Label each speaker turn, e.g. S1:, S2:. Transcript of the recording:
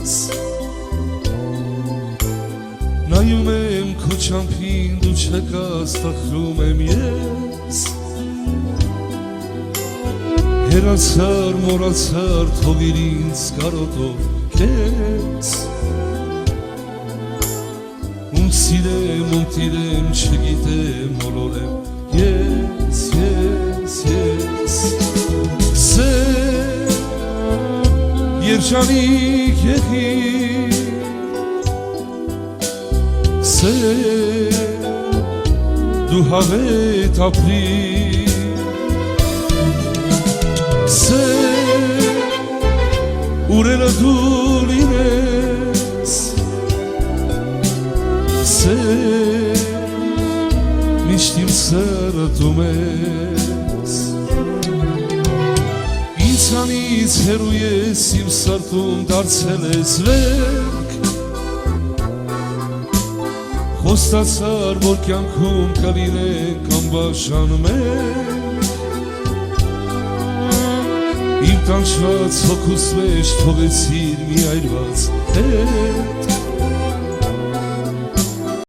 S1: ես նայում եմ քո չամփին դու չկաս տխրում եմ ես հեռացար մոռացար թողիր ինձ կարոտով քեզ ում սիրեմ ում տիրեմ չգիտեմ մոլորեմ ես երջանիկ եղիր դու հավետ ապրիր ուրելը դու լինես միշտ իմ սերը դու ես ինձանից հեռու ես իմ սրտում դարձել ես վերք խոստացար որ կյանքում կլինենք անբաժան մենք իմ տանջված հոգուս մեջ թողեցիր մի այրված հետ